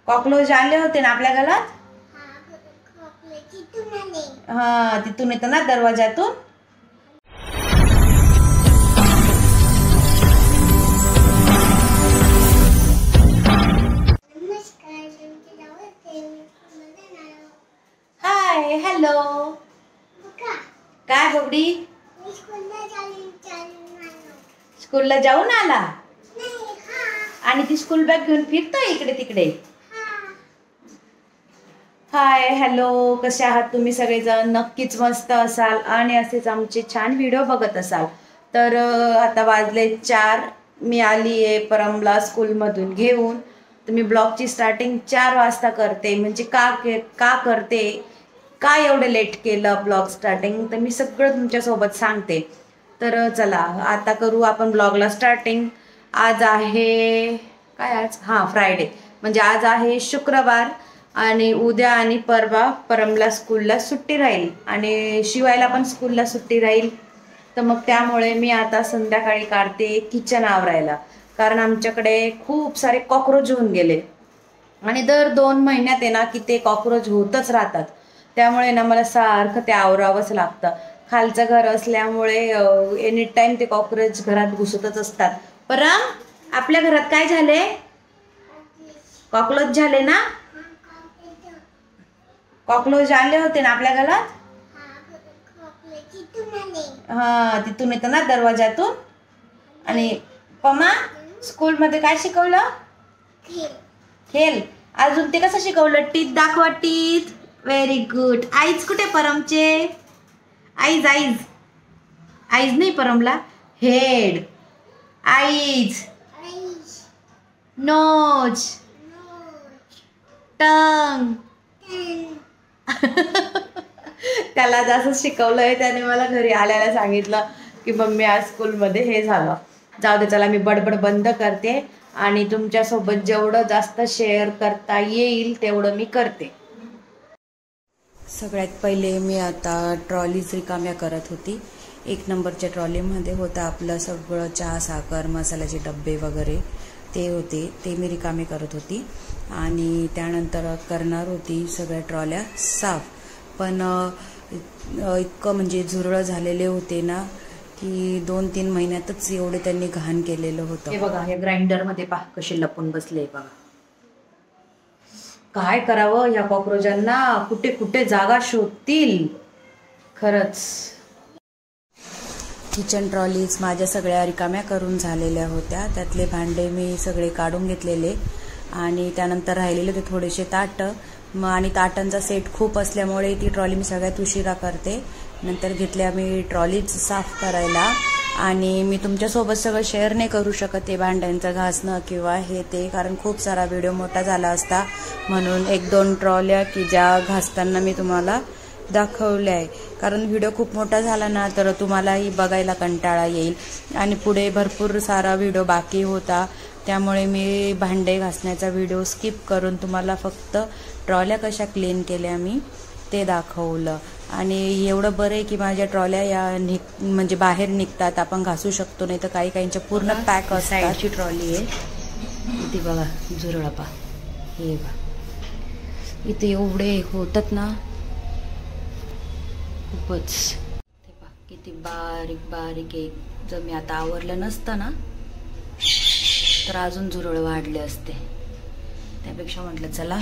Cockroach आले होते ना आपल्या घरात? हा, तिथून येतं ना दरवाजातून. हाय, हॅलो. काय बबडी? स्कूलला जाऊन आला आणि ती स्कूल बॅग घेऊन फिरतोय इकडे तिकडे. हाय, हॅलो. कसे आहात तुम्ही सगळेजण? नक्कीच मस्त असाल आणि असेच आमचे छान व्हिडिओ बघत असाल. तर आता वाजले 4. मी आली आहे परमला स्कूलमधून घेऊन. तर मी ब्लॉगची स्टार्टिंग 4 वाजता करते. म्हणजे का करते, का एवढं लेट केलं ब्लॉग स्टार्टिंग, तर मी सगळं तुमच्यासोबत सांगते. तर चला आता करू आपण ब्लॉगला स्टार्टिंग. आज आहे काय? आज फ्रायडे. म्हणजे आज आहे शुक्रवार आणि उद्या आणि परवा परमला स्कूलला सुट्टी राहील आणि शिवायला पण स्कूलला सुट्टी राहील. तर मग त्यामुळे मी आता संध्याकाळी काढते किचन आवरायला. कारण आमच्याकडे खूप सारे कॉकरोच होऊन गेले आणि दर 2 महिन्यात आहे ना की ते कॉकरोच होतच राहतात. त्यामुळे ना मला सारखं ते आवरावंच लागतं. खालचं घर असल्यामुळे एनी टाइम ते कॉकरोच घरात घुसतच असतात. परम, आपल्या घरात काय झाले? कॉकरोच झाले ना? कॉकरोच आले होते ना आपल्या घरात? हा, तिथून येतं ना दरवाजातून. आणि पमा, स्कूलमध्ये काय शिकवलं? खेळ. अजून ते कसं शिकवलं? टीथ दाखवा, टीथ. Very good. आईज कुठे परमचे? आईज आईज आईज नाही परमला. हेड. आईज. नोज. टंग. त्याला जसं शिकवलंय त्याने मला घरी आल्याला सांगितलं की मम्मी आज स्कूलमध्ये हे झालं. जाऊ दे, चला मी बडबड बंद करते आणि तुमच्यासोबत जेवढं जास्त शेअर करता येईल तेवढं मी करते. सगळ्यात पहिले मी आता ट्रॉलीज रिकाम्या करत होती. 1 नंबरच्या ट्रॉलीमध्ये होतं आपलं सगळं चहा, साखर, मसाल्याचे डब्बे वगैरे ते होते. ते मी रिकामे करत होती आणि त्यानंतर करणार होती सगळ्या ट्रॉल्या साफ. पण इतकं म्हणजे झुरळ झालेले होते ना की 2-3 महिन्यातच एवढे त्यांनी घाण केलेलं होतं. हे बघा, हे ग्राइंडरमध्ये पहा कसे लपून बसले बघा. काय करावं या कॉकरोचांना? कुठे कुठे जागा शोधतील खरंच. किचन ट्रॉलीज माझ्या सगळ्या रिकाम्या करून झालेल्या होत्या. त्यातले भांडे मी सगळे काढून घेतलेले आणि त्यानंतर राहिलेले ते थोडेसे ताट. आणि ताटांचा सेट खूप असल्यामुळे ती ट्रॉली मी सगळ्यात उशिरा करते. नंतर घेतल्या मी ट्रॉलीज साफ करायला आणि मी तुमच्यासोबत सगळं शेअर नाही करू शकत ते भांड्यांचं घासणं किंवा हे ते, कारण खूप सारा व्हिडिओ मोठा झाला असता. म्हणून 1-2 ट्रॉल्या की ज्या घासताना मी तुम्हाला दाखवल्या आहे. कारण व्हिडिओ खूप मोठा झाला ना तर तुम्हालाही बघायला कंटाळा येईल आणि पुढे भरपूर सारा व्हिडिओ बाकी होता. त्यामुळे मी भांडे घासण्याचा व्हिडिओ स्किप करून तुम्हाला फक्त ट्रॉल्या कशा क्लीन केल्या मी ते दाखवलं. आणि एवढं बरं आहे की माझ्या ट्रॉल्या या म्हणजे बाहेर निघतात, आपण घासू शकतो. नाही तर काहींच्या पूर्ण पॅक असतात. साईडची ट्रॉली आहे इथे बघा, झुरळपा हे बघा, इथे एवढे होतात ना खूपच. ते पहा किती बारीक बारीक आहे. जर मी आता आवरलं नसतं ना तर अजून झुरळ वाढले असते. त्यापेक्षा म्हटलं चला.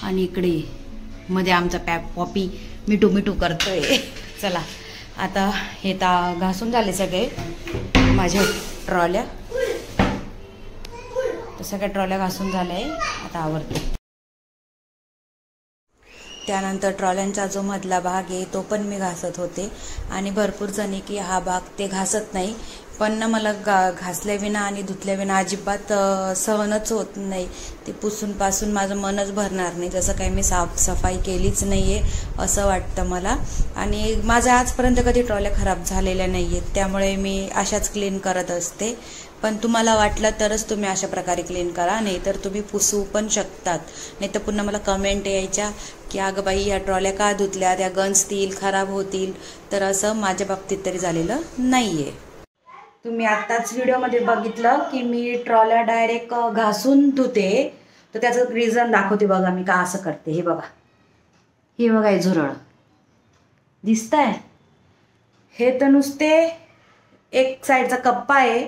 आणि इकडे मध्ये आमचा पॉपी मिठू मिठू करतोय. चला आता हे घासून झाले सगळे माझ्या ट्रॉल्या. तर सगळ्या ट्रॉल्या घासून झाल्या आहे. आता आवरते. त्यानंतर ट्रॉल्यांचा जो मधला भाग आहे तो पण मी घासत होते. आणि भरपूर जणी की हा भाग ते घासत नाही, पण ना मला घासल्याविना आणि धुतल्याविना अजिबात सहनच होत नाही. ते पुसून पासून माझं मनच भरणार नाही, जसं काही मी साफसफाई केलीच नाही आहे असं वाटतं मला. आणि माझ्या आजपर्यंत कधी ट्रॉल्या खराब झालेल्या नाही आहेत, त्यामुळे मी अशाच क्लीन करत असते. पण तुम्हाला वाटलं तरच तुम्ही अशा प्रकारे क्लीन करा, नाही तर तुम्ही पुसू पण शकतात. नाही तर पुन्हा मला कमेंट यायच्या की अगं बाई या ट्रॉल्या का धुतल्या, त्या गंजतील, खराब होतील. तर असं माझ्या बाबतीत तरी झालेलं नाही आहे. तुम्ही आत्ताच व्हिडिओमध्ये बघितलं की मी ट्रॉल्या डायरेक्ट घासून धुते. तर त्याचं रिझन दाखवते बघा मी का असं करते. हे बघा, हे बघा, हे झुरळ दिसतंय. हे तर नुसते एक साईडचा कप्पा आहे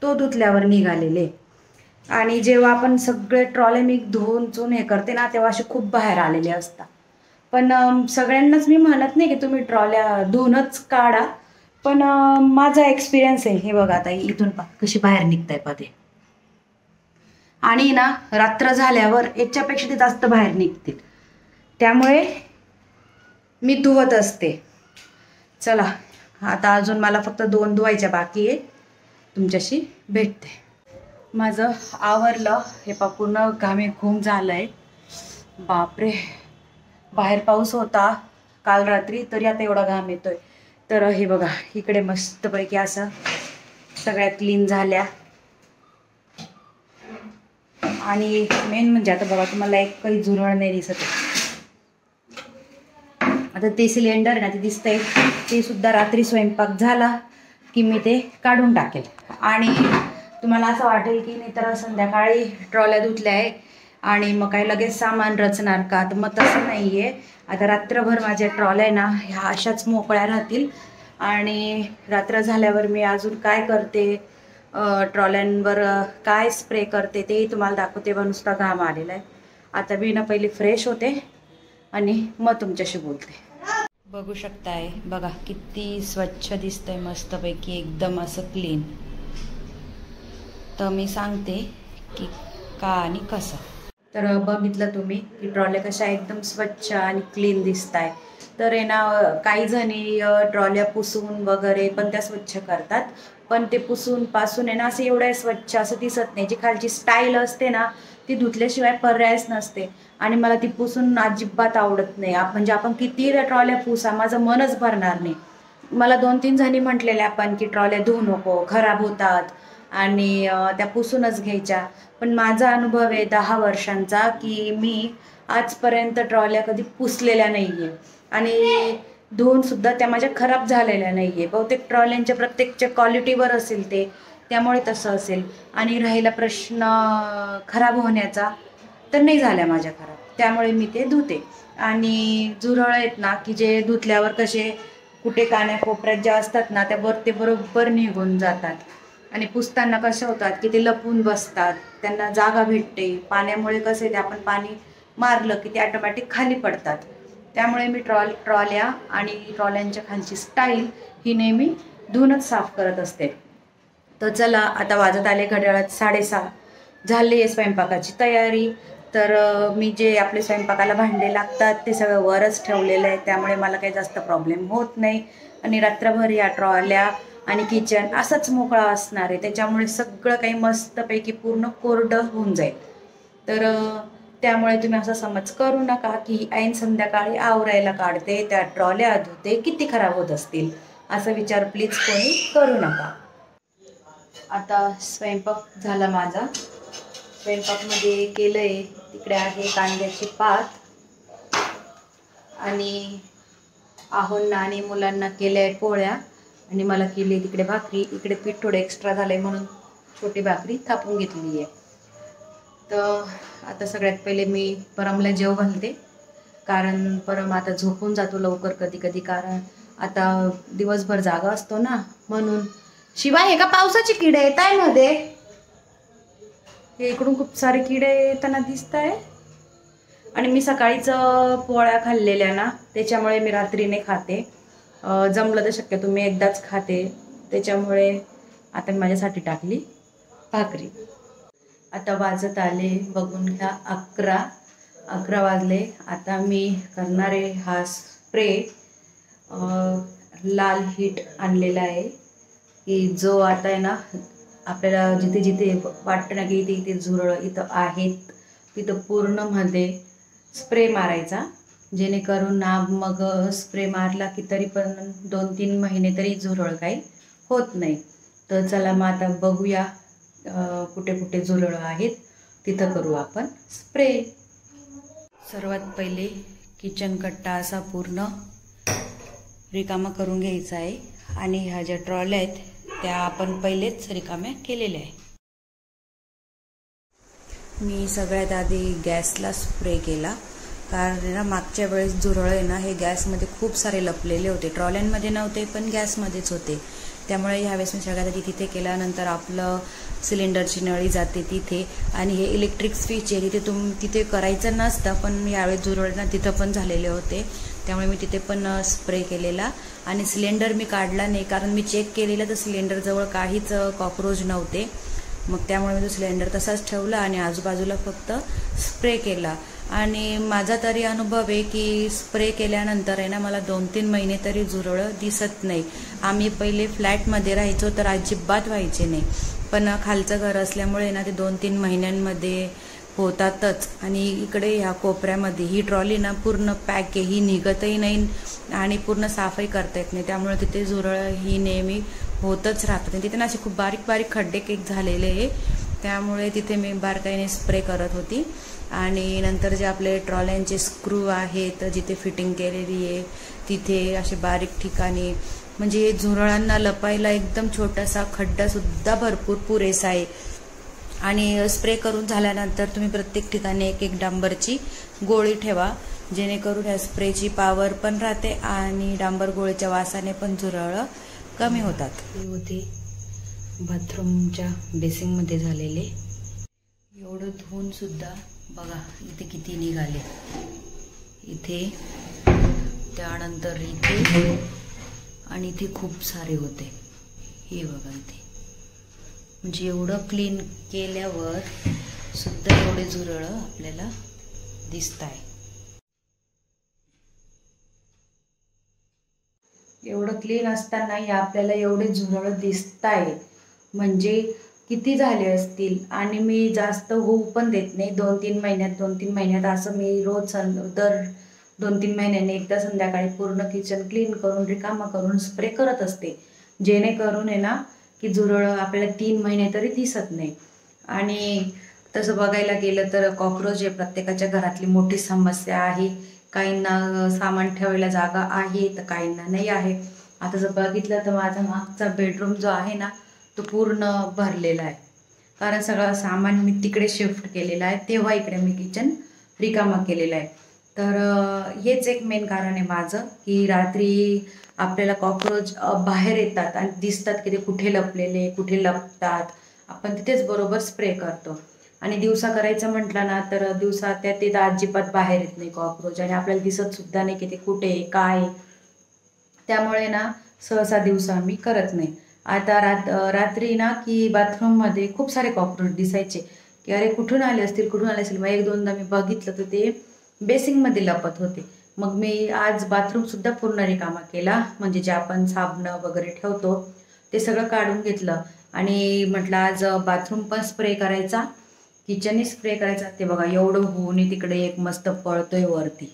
तो धुतल्यावर निघालेले. आणि जेव्हा आपण सगळे ट्रॉले मी धुवून चून हे करते ना, तेव्हा असे खूप बाहेर आलेले असतात. पण सगळ्यांनाच मी म्हणत नाही की तुम्ही ट्रॉल्या धुवूनच काढा, पण माझा एक्सपिरियन्स आहे. हे बघा, आता इथून कशी बाहेर निघताय पदे. आणि ना रात्र झाल्यावर याच्यापेक्षा ते जास्त बाहेर निघतील, त्यामुळे मी धुवत असते. चला, आता अजून मला फक्त 2 धुवायच्या बाकी आहे. तुमच्याशी भेटते. माझं आवरलं. हे पूर्ण घामे घूम झालं आहे. बापरे, बाहेर पाऊस होता काल रात्री, तरी आता एवढा घाम येतोय. तर हे बघा, इकडे मस्तपैकी असं सगळ्या क्लीन झाल्या. आणि मेन म्हणजे आता बघा, तुम्हाला एक काही झुरळ नाही दिसत. आता ते सिलेंडर ना, ते दिसतंय, ते सुद्धा रात्री स्वयंपाक झाला की मी ते काढून टाकेल. आणि तुम्हाला असं वाटेल की नाही तर संध्याकाळी ट्रॉल्या धुतल्या आहे आणि मग काय लगेच सामान रचणार का, तर मग तसं नाही आहे. आता रात्रभर माझ्या ट्रॉल्या ना ह्या अशाच मोकळ्या राहतील. आणि रात्र झाल्यावर मी अजून काय करते, ट्रॉल्यांवर काय स्प्रे करते तेही तुम्हाला दाखवते. व नुसता घाम आलेला आहे. आता मी ना पहिले फ्रेश होते आणि मग तुमच्याशी बोलते. बघू शकताय बघा, किती स्वच्छ दिसतंय, मस्तपैकी एकदम असं क्लीन. तर मी सांगते की का आणि कसं. तर बघितलं तुम्ही की ट्रॉल्या कशा एकदम स्वच्छ आणि क्लीन दिसत आहे. तर आहे ना, काही जणी ट्रॉल्या पुसून वगैरे पण त्या स्वच्छ करतात, पण ते पुसून पासून आहे ना असं एवढं स्वच्छ असं दिसत नाही. जी खालची स्टाईल असते ना, ती धुतल्याशिवाय पर्यायच नसते. आणि मला ती पुसून अजिबात आवडत नाही. म्हणजे आपण किती ट्रॉल्या पुसा, माझं मनच भरणार नाही. मला 2-3 जणी म्हटलेल्या आपण की ट्रॉल्या धुवू नको, खराब होतात आणि त्या पुसूनच घ्यायच्या. पण माझा अनुभव आहे 10 वर्षांचा की मी आजपर्यंत ट्रॉल्या कधी पुसलेल्या नाही आहे आणि धुवून सुद्धा त्या माझ्या खराब झालेल्या नाही आहे. बहुतेक ट्रॉल्यांच्या प्रत्येकच्या क्वालिटीवर असेल ते, त्यामुळे तसं असेल. आणि राहिला प्रश्न खराब होण्याचा, तर नाही झाल्या माझ्या खराब, त्यामुळे मी ते धुते. आणि झुरळ आहेत ना की जे धुतल्यावर कसे कुठे कान्याकोपऱ्यात ज्या असतात ना, त्यावर ते बरोबर निघून जातात. आणि पुसताना कसे होतात की ते लपून बसतात, त्यांना जागा भेटते. पाण्यामुळे कसे ते आपण पाणी मारलं की ते ऑटोमॅटिक खाली पडतात. त्यामुळे मी ट्रॉल्या आणि ट्रॉल्यांच्या खालची स्टाईल ही नेहमी धुवूनच साफ करत असते. तर चला, आता वाजत आले घड्याळात 6:30. झाली आहे स्वयंपाकाची तयारी. तर मी जे आपले स्वयंपाकाला भांडे लागतात ते सगळं वरच ठेवलेलं आहे, त्यामुळे मला काही जास्त प्रॉब्लेम होत नाही. आणि रात्रभर या ट्रॉल्या आणि किचन असंच मोकळा असणार आहे, त्याच्यामुळे सगळं काही मस्तपैकी पूर्ण कोरडं होऊन जाईल. तर त्यामुळे तुम्ही असा समज करू नका की ऐन संध्याकाळी आवरायला काढते, त्या ट्रॉल्या धुते, किती खराब होत असतील, असा विचार प्लीज कोणी करू नका. आता स्वयंपाक झाला माझा. स्वयंपाकमध्ये केलं आहे, तिकडे आहे कांद्याची पात आणि आहोंना आणि मुलांना केल्या आहे पोळ्या आणि मला केली आहे तिकडे भाकरी. इकडे पीठ थोडं एक्स्ट्रा झालं आहे म्हणून छोटी भाकरी थापून घेतली आहे. तर आता सगळ्यात पहिले मी परमला जेव घालते, कारण परम आता झोपून जातो लवकर कधी कधी, कारण आता दिवसभर जागा असतो ना म्हणून. शिवाय हे का पावसाचे किडे येत आहे मध्ये, हे इकडून खूप सारे किडे येताना दिसत आहे. आणि मी सकाळीच पोळ्या खाल्लेल्या ना, त्याच्यामुळे मी रात्रीने खाते. जमलं तर शक्यतो मी एकदाच खाते, त्याच्यामुळे आता मी माझ्यासाठी टाकली भाकरी. आता वाजत आले बघून घ्या 11 वाजले. आता मी करणार आहे हा स्प्रे. लाल हीट आणलेला आहे की जो आता आहे ना, आपल्याला जिथे जिथे वाटतं ना की इथे इथे झुरळ इथं आहेत तिथं पूर्ण मध्ये स्प्रे मारायचा, जेणेकरून ना मग स्प्रे मारला की तरी पण 2-3 महिने तरी झुरळ काही होत नाही. तर चला मग आता बघूया कुठे कुठे झुरळ आहेत तिथं करू आपण स्प्रे. सर्वात पहिले किचन कट्टा असा पूर्ण रिकामा करून घ्यायचा आहे आणि ह्या ज्या ट्रॉल्या आहेत त्या आपण पहिलेच रिकाम्या केलेल्या आहे. मी सगळ्यात आधी गॅसला स्प्रे केला, कारण ना मागच्या वेळेस झुरळ ना हे गॅसमध्ये खूप सारे लपलेले होते. ट्रॉल्यांमध्ये नव्हते पण गॅसमध्येच होते. त्यामुळे ह्यावेळेस मी सगळ्यात आधी तिथे केल्यानंतर आपलं सिलेंडरची नळी जाते तिथे, आणि हे इलेक्ट्रिक स्विच आहे तिथे तिथे करायचं नसतं, पण यावेळेस झुरळ ना तिथं पण झालेले होते. त्यामुळे मी तिथे पण स्प्रे केलेला. आणि सिलेंडर मी काढला नाही, कारण मी चेक केलेलं तर सिलेंडरजवळ काहीच कॉक्रोच नव्हते. मग त्यामुळे मी तो सिलेंडर तसाच ठेवला आणि आजूबाजूला फक्त स्प्रे केला. आणि माझा तरी अनुभव आहे की स्प्रे केल्यानंतर आहे ना मला 2-3 महिने तरी झुरळ दिसत नाही. आम्ही पहिले फ्लॅटमध्ये राहायचो तर अजिबात व्हायचे नाही, पण खालचं घर असल्यामुळे ना ते 2-3 महिन्यांमध्ये होतातच. आणि इकडे ह्या कोपऱ्यामध्ये ही ट्रॉली ना पूर्ण पॅक आहे, ही निघतही नाही आणि पूर्ण साफही करता येत नाही. त्यामुळे तिथे झुरळ ही नेहमी होतच राहतात. तिथे ना असे खूप बारीक बारीक खड्डे केक झालेले आहे, त्यामुळे तिथे मी बारकाईने स्प्रे करत होती. आणि नंतर जे आपले ट्रॉल्यांचे स्क्रू आहेत जिथे फिटिंग केलेली आहे तिथे असे बारीक ठिकाणी, म्हणजे झुरळांना लपायला एकदम छोटासा खड्डासुद्धा भरपूर पुरेसा आहे. आणि स्प्रे करून झाल्यानंतर तुम्ही प्रत्येक ठिकाणी एक डांबरची गोळी ठेवा, जेणेकरून ह्या स्प्रेची पॉवर पण राहते आणि डांबर गोळीच्या वासाने पण झुरळ कमी होतात. हे होते बाथरूमच्या बेसिंगमध्ये झालेले. एवढं धुवून सुद्धा बघा इथे किती निघाले, इथे, त्यानंतर इथे, आणि इथे खूप सारे होते. हे बघा इथे, म्हणजे एवढं क्लीन केल्यावर सुद्धा एवढे झुरळ आपल्याला दिसत आहे. एवढं क्लीन असतानाही आपल्याला एवढे झुरळ दिसत आहे, म्हणजे किती झाले असतील. आणि मी जास्त होऊ पण देत नाही. 2-3 महिन्यात असं मी रोज दर 2-3 महिन्यांनी एकदा संध्याकाळी पूर्ण किचन क्लीन करून रिकामा करून स्प्रे करत असते, जेणेकरून आहे ना की झुरळ आपल्याला 3 महिने तरी दिसत नाही. आणि तसं बघायला गेलं तर कॉक्रोच हे प्रत्येकाच्या घरातली मोठी समस्या आहे. काहींना सामान ठेवायला जागा आहे तर काहींना नाही आहे. आता जर बघितलं तर माझा मागचा बेडरूम जो आहे ना तो पूर्ण भरलेला आहे, कारण सगळं सामान मी तिकडे शिफ्ट केलेलं आहे, तेव्हा इकडे मी किचन रिकामा केलेला आहे. तर हेच एक मेन कारण आहे माझं, की रात्री आपल्याला कॉक्रोच बाहेर येतात आणि दिसतात की ते कुठे लपलेले, कुठे लपतात. आपण तिथेच बरोबर स्प्रे करतो. आणि दिवसा करायचं म्हटलं ना तर दिवसा ते अजिबात बाहेर येत नाही कॉक्रोच, आणि आपल्याला दिसत सुद्धा नाही की ते कुठे काय. त्यामुळे ना सहसा दिवसा मी करत नाही. आता रात्री ना की बाथरूममध्ये खूप सारे कॉक्रोच दिसायचे, की अरे कुठून आले असतील. मग 1-2दा मी बघितलं तर ते बेसिंगमध्ये लपत होते. मग मी आज बाथरूमसुद्धा पूर्ण रिकामा केला, म्हणजे जे आपण साबणं वगैरे ठेवतो ते सगळं काढून घेतलं. आणि म्हटलं आज बाथरूम पण स्प्रे करायचा, किचनही स्प्रे करायचा. ते बघा एवढं होऊन तिकडे एक मस्त पळतोय वरती,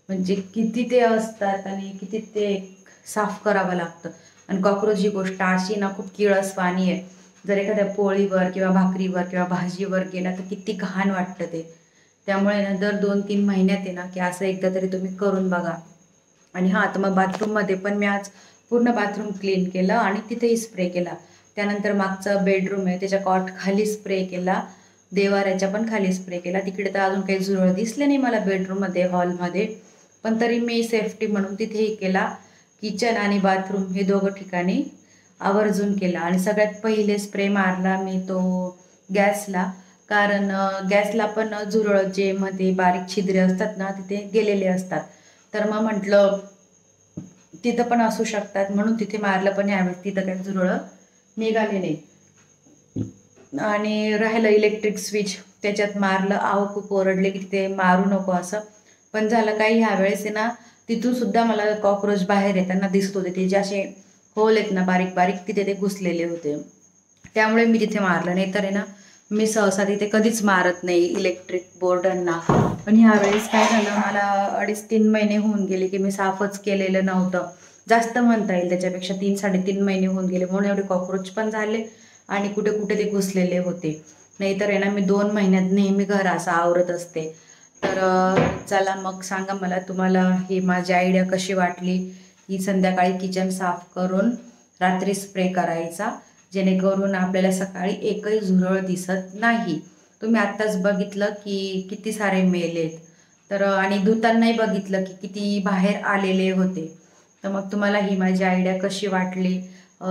म्हणजे किती ते असतात आणि किती ते साफ करावं लागतं. आणि कॉक्रोच ही गोष्ट अशी ना खूप किळस पाणी आहे. जर एखाद्या पोळीवर किंवा भाकरीवर किंवा भाजीवर गेला तर किती घाण वाटतं ते. त्यामुळे ना दर 2-3 महिन्यात आहे ना की असं एकदा तरी तुम्ही करून बघा. आणि हां, तर मग बाथरूममध्ये पण मी आज पूर्ण बाथरूम क्लीन केलं आणि तिथेही स्प्रे केला. त्यानंतर मागचा बेडरूम आहे त्याच्या कॉट खाली स्प्रे केला, देवाऱ्याच्या पण खाली स्प्रे केला. तिकडे तर अजून काही झुरळ दिसले नाही मला बेडरूममध्ये, हॉलमध्ये, पण तरी मी सेफ्टी म्हणून तिथेही केला. किचन आणि बाथरूम हे दोघं ठिकाणी आवर्जून केला. आणि सगळ्यात पहिले स्प्रे मारला मी तो गॅसला, कारण गॅसला पण झुरळ जे मध्ये बारीक छिद्रे असतात ना तिथे गेलेले असतात. तर मग म्हटलं तिथं पण असू शकतात म्हणून तिथे मारलं, पण यावेळेस तिथं काही झुरळ निघाले नाही. आणि राहिलं इलेक्ट्रिक स्विच, त्याच्यात मारलं. खूप ओरडले की तिथे मारू नको असं, पण झालं काही ह्यावेळेस आहे ना तिथून सुद्धा मला कॉक्रोच बाहेर येताना दिसत होते. ते जे असे होल आहेत ना बारीक बारीक तिथे ते घुसलेले होते, त्यामुळे मी तिथे मारलं. नाही तर आहे ना मी सहसा तिथे कधीच मारत नाही इलेक्ट्रिक बोर्डांना. पण ह्यावेळेस काय झालं, मला 2.5-3 महिने होऊन गेले की मी साफच केलेलं नव्हतं. जास्त म्हणता येईल त्याच्यापेक्षा, 3-3.5 महिने होऊन गेले म्हणून एवढे कॉक्रोच पण झाले आणि कुठे कुठे ते घुसलेले होते. नाहीतर आहे ना मी 2 महिन्यात नेहमी घर असं आवरत असते. तर चला मग सांगा मला तुम्हाला ही माझी आयडिया कशी वाटली, ही संध्याकाळी किचन साफ करून रात्री स्प्रे करायचा, जेणेकरून आपल्याला सकाळी एकही झुरळ दिसत नाही. तुम्ही आत्ताच बघितलं की किती सारे मेलेत. तर आणि धुतानाही बघितलं की किती बाहेर आलेले होते. तर मग तुम्हाला ही माझी आयडिया कशी वाटली?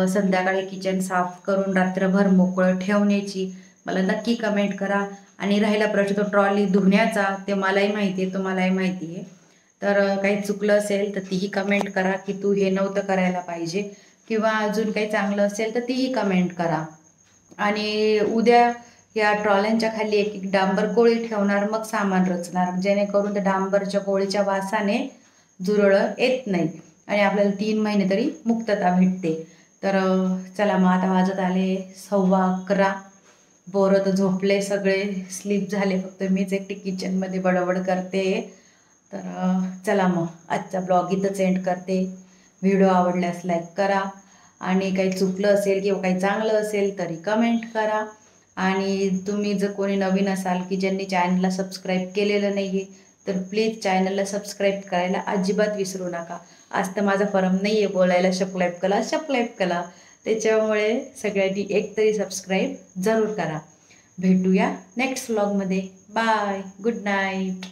संध्याकाळी किचन साफ करून रात्रभर मोकळं ठेवण्याची मला नक्की कमेंट करा. आणि राहिला प्रश्न तो ट्रॉली धुण्याचा, ते मलाही माहिती आहे, तुम्हालाही माहिती आहे. तर काही चुकलं असेल तर तीही कमेंट करा की तू हे नव्हतं करायला पाहिजे, किंवा अजून काही चांगलं असेल तर तीही कमेंट करा. आणि उद्या या ट्रॉल्यांच्या खाली एक एक डांबर गोळी ठेवणार, मग सामान रचणार, जेणेकरून त्या डांबरच्या गोळीच्या वासाने झुरळं येत नाही आणि आपल्याला 3 महिने तरी मुक्तता भेटते. तर चला मग आता वाजत आले 11:15. पोरं तर झोपले, सगळे स्लीप झाले, फक्त मीच एकटी किचनमध्ये बडबड करते. तर चला मग आजचा ब्लॉग इथंच एंड करते. व्हिडिओ आवडल्यास लाईक करा, आणि काही चुकलं असेल किंवा काही चांगलं असेल तरी कमेंट करा. आणि तुम्ही जर कोणी नवीन असाल की ज्यांनी चॅनलला सबस्क्राईब केलेलं नाही आहे, तर प्लीज चॅनलला सबस्क्राईब करायला अजिबात विसरू नका. आज तर माझा परम नाही आहे बोलायला सबस्क्राईब करा. त्याच्यामुळे सगळ्यांनी एक तरी सबस्क्राईब जरूर करा. भेटूया नेक्स्ट व्लॉगमध्ये. Bye, good night.